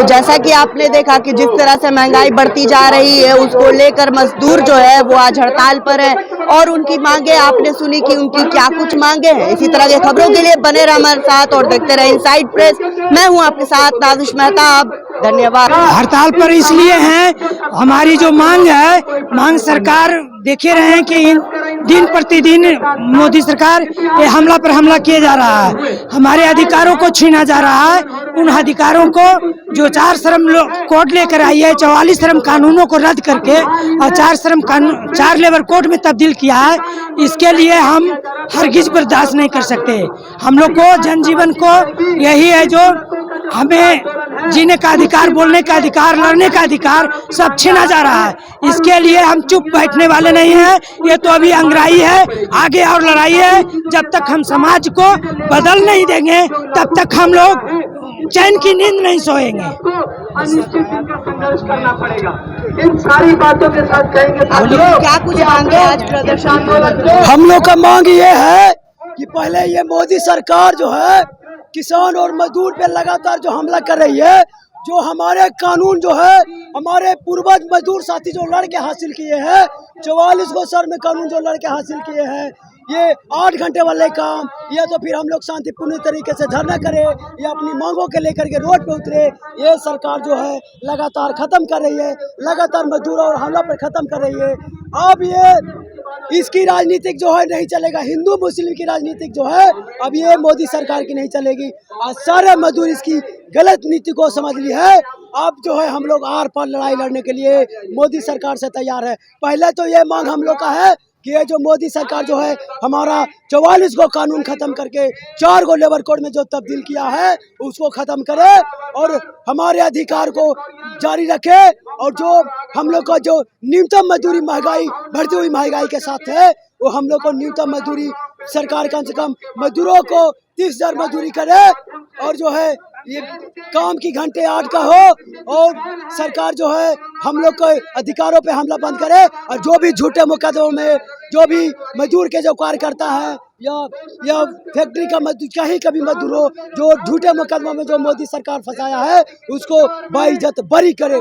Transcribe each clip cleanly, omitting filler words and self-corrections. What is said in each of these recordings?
तो जैसा कि आपने देखा कि जिस तरह से महंगाई बढ़ती जा रही है उसको लेकर मजदूर जो है वो आज हड़ताल पर है और उनकी मांगे आपने सुनी कि उनकी क्या कुछ मांगे हैं। इसी तरह के खबरों के लिए बने रहे हमारे साथ और देखते रहे इनसाइड प्रेस। मैं हूं आपके साथ नाजिश मेहताब, धन्यवाद। हड़ताल पर इसलिए हैं, हमारी जो मांग है, मांग सरकार देखे रहे हैं कि दिन प्रतिदिन मोदी सरकार ये हमला पर हमला किया जा रहा है, हमारे अधिकारों को छीना जा रहा है। उन अधिकारों को जो 4 श्रम कोड लेकर आई है, 44 श्रम कानूनों को रद्द करके और 4 श्रम कानून 4 लेबर कोड में तब्दील किया है, इसके लिए हम हरगिज बर्दाश्त नहीं कर सकते। हम लोग को जनजीवन को यही है जो हमें जीने का अधिकार, बोलने का अधिकार, लड़ने का अधिकार सब छीना जा रहा है। इसके लिए हम चुप बैठने वाले नहीं हैं। ये तो अभी अंगड़ाई है, आगे और लड़ाई है। जब तक हम समाज को बदल नहीं देंगे तब तक हम लोग चैन की नींद नहीं सोएंगे। संघर्ष करना पड़ेगा। इन सारी बातों के साथ कहेंगे क्या कुछ मांगे आज प्रदर्शन? हम लोग का मांग ये है कि पहले ये मोदी सरकार जो है किसान और मजदूर पे लगातार जो हमला कर रही है, जो हमारे कानून जो है हमारे पूर्वज मजदूर साथी जो लड़के हासिल किए हैं, 44 गो सर में कानून जो लड़के हासिल किए हैं, ये 8 घंटे वाले काम, या तो फिर हम लोग शांतिपूर्ण तरीके से धरना करें या अपनी मांगों के लेकर के रोड पे उतरे। ये सरकार जो है लगातार खत्म कर रही है, लगातार मजदूरों और हमला पर खत्म कर रही है। अब ये इसकी राजनीतिक जो है नहीं चलेगा, हिंदू मुस्लिम की राजनीतिक जो है अब ये मोदी सरकार की नहीं चलेगी। और सारे मजदूर इसकी गलत नीति को समझ ली है। अब जो है हम लोग आर पार लड़ाई लड़ने के लिए मोदी सरकार से तैयार है। पहले तो ये मांग हम लोग का है कि ये जो मोदी सरकार जो है हमारा 44 गो कानून खत्म करके 4 गो लेबर कोड में जो तब्दील किया है उसको खत्म करे और हमारे अधिकार को जारी रखे। और जो हम लोग का जो न्यूनतम मजदूरी महंगाई बढ़ती हुई महंगाई के साथ है, वो हम लोग को न्यूनतम मजदूरी सरकार कम से कम मजदूरों को 30,000 मजदूरी करे और जो है ये काम की घंटे 8 का हो और सरकार जो है हम लोग के अधिकारों पे हमला बंद करे। और जो भी झूठे मुकदमों में जो भी मजदूर के जो कार्य करता है या फैक्ट्री का मजदूर कहीं का भी मजदूर हो जो झूठे मुकदमों में जो मोदी सरकार फंसाया है उसको बाइज्जत बरी करे।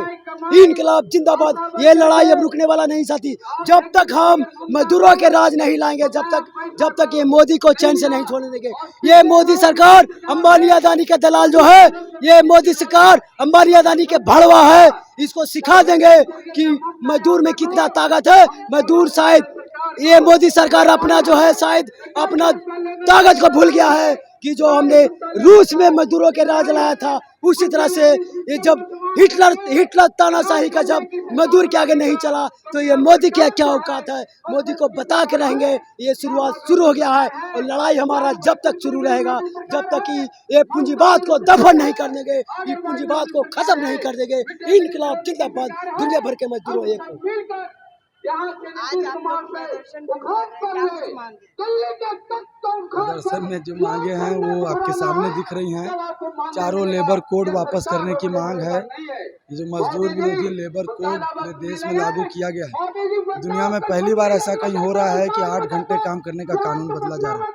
इनकलाब जिंदाबाद। ये लड़ाई अब रुकने वाला नहीं साथी। जब तक हम मजदूरों के राज नहीं लाएंगे, जब तक ये मोदी को चैन से नहीं छोड़ने देंगे। ये मोदी सरकार अंबानी अदानी के दलाल जो है, ये मोदी सरकार अंबानी अदानी के भड़वा है। इसको सिखा देंगे कि मजदूर में कितना ताकत है। मजदूर शायद ये मोदी सरकार अपना जो है शायद अपना ताकत को भूल गया है कि जो हमने रूस में मजदूरों के राज लाया था, उसी तरह से ये जब हिटलर तानाशाही का जब मजदूर के आगे नहीं चला तो ये मोदी की क्या औकात है। मोदी को बता के रहेंगे। ये शुरुआत शुरू हो गया है और लड़ाई हमारा जब तक शुरू रहेगा, जब तक कि ये पूंजीवाद को दफन नहीं कर देंगे, ये पूंजीवाद को खत्म नहीं कर देंगे। इनकलाब जिंदाबाद। दुनिया भर के मजदूरों एक हो। प्रदर्शन में जो मांगे हैं वो आपके सामने दिख रही हैं। 4 लेबर कोड वापस करने की मांग है। ये जो मजदूर विरोधी लेबर कोड पूरे देश में लागू किया गया है, दुनिया में पहली बार ऐसा कहीं हो रहा है कि 8 घंटे काम करने का कानून बदला जा रहा है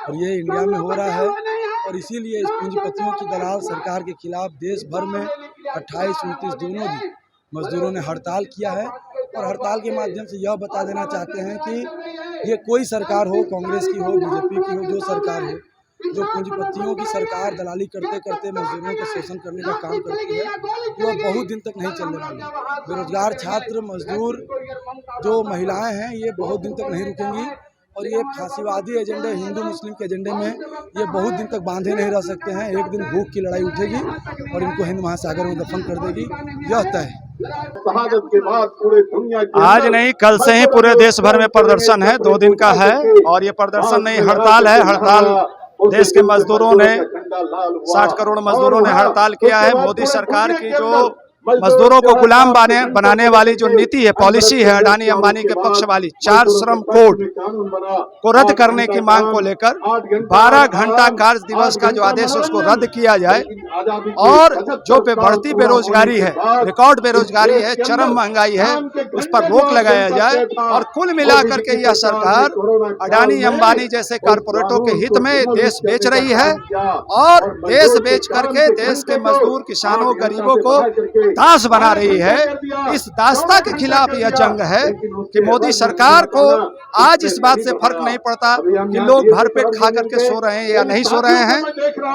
और ये इंडिया में हो रहा है। और इसीलिए इस पूंजीपतियों की दलाल सरकार के खिलाफ देश भर में 28-29 दोनों दिन मजदूरों ने हड़ताल किया है। और हड़ताल के माध्यम से यह बता देना चाहते हैं कि ये कोई सरकार हो, कांग्रेस की हो, बीजेपी की हो, जो सरकार हो, जो पूंजीपतियों की सरकार दलाली करते करते मजदूरों का शोषण करने का काम करती है, वो बहुत दिन तक नहीं चलने वाली। बेरोजगार छात्र, मजदूर, जो महिलाएं हैं, ये बहुत दिन तक नहीं रुकेंगी। और ये फांसीवादी एजेंडे, हिंदू मुस्लिम के एजेंडे में ये बहुत दिन तक बांधे नहीं रह सकते हैं। एक दिन भूख की लड़ाई उठेगी और इनको हिंद महासागर में दफन कर देगी, यह तय है। आज नहीं, कल से ही पूरे देश भर में प्रदर्शन है, 2 दिन का है। और ये प्रदर्शन नहीं, हड़ताल है। हड़ताल देश के मजदूरों ने 60 करोड़ मजदूरों ने हड़ताल किया है। मोदी सरकार की जो मजदूरों को गुलाम बनाने वाली जो नीति है, पॉलिसी है अडानी अंबानी के पक्ष वाली 4 श्रम कोड को रद्द करने की मांग को लेकर 12 घंटा कार्य दिवस का जो आदेश है उसको रद्द किया जाए और जो बढ़ती बेरोजगारी है, रिकॉर्ड बेरोजगारी है, चरम महंगाई है, उस पर रोक लगाया जाए और कुल मिलाकर के यह सरकार अडानी अंबानी जैसे कारपोरेटों के हित में देश बेच रही है और देश बेच करके देश के मजदूर, किसानों, गरीबों को दास बना रही है। इस दासता के खिलाफ यह जंग है कि मोदी सरकार को आज इस बात से फर्क नहीं पड़ता कि लोग भरपेट खा करके सो रहे हैं या नहीं सो रहे हैं।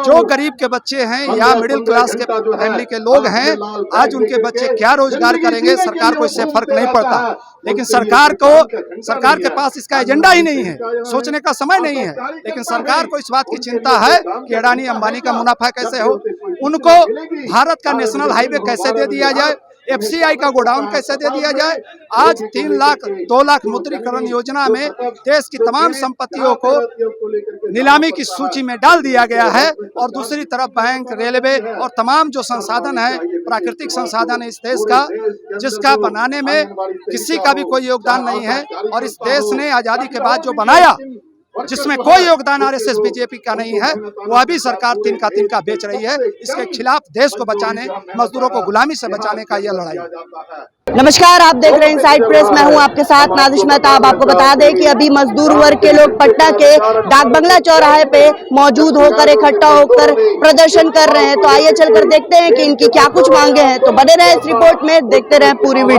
जो गरीब के बच्चे हैं या मिडिल क्लास के फैमिली के लोग हैं, आज उनके बच्चे क्या रोजगार करेंगे, सरकार को इससे फर्क नहीं पड़ता। लेकिन सरकार के पास इसका एजेंडा ही नहीं है, सोचने का समय नहीं है। लेकिन सरकार को इस बात की चिंता है कि अडानी अंबानी का मुनाफा कैसे हो, उनको भारत का नेशनल हाईवे कैसे दे दिया जाए, FCI का गोडाउन कैसे दे दिया जाए। आज 2 लाख मुद्रीकरण योजना में देश की तमाम संपत्तियों को नीलामी की सूची में डाल दिया गया है और दूसरी तरफ बैंक, रेलवे और तमाम जो संसाधन है, प्राकृतिक संसाधन है इस देश का, जिसका बनाने में किसी का भी कोई योगदान नहीं है। और इस देश ने आजादी के बाद जो बनाया, जिसमें कोई योगदान RSS बीजेपी का नहीं है, वह भी सरकार तिनका बेच रही है। इसके खिलाफ देश को बचाने, मजदूरों को गुलामी से बचाने का यह लड़ाई है। नमस्कार, आप देख रहे हैं इनसाइड प्रेस। मैं हूं आपके साथ नादिश मेहता। आपको बता दें कि अभी मजदूर वर्ग के लोग पटना के डाक बंगला चौराहे पे मौजूद होकर, इकट्ठा होकर प्रदर्शन कर रहे हैं। तो आइए चलकर देखते हैं कि इनकी क्या कुछ मांगे हैं। तो बने रहे इस रिपोर्ट में, देखते रहे पूरी वीडियो।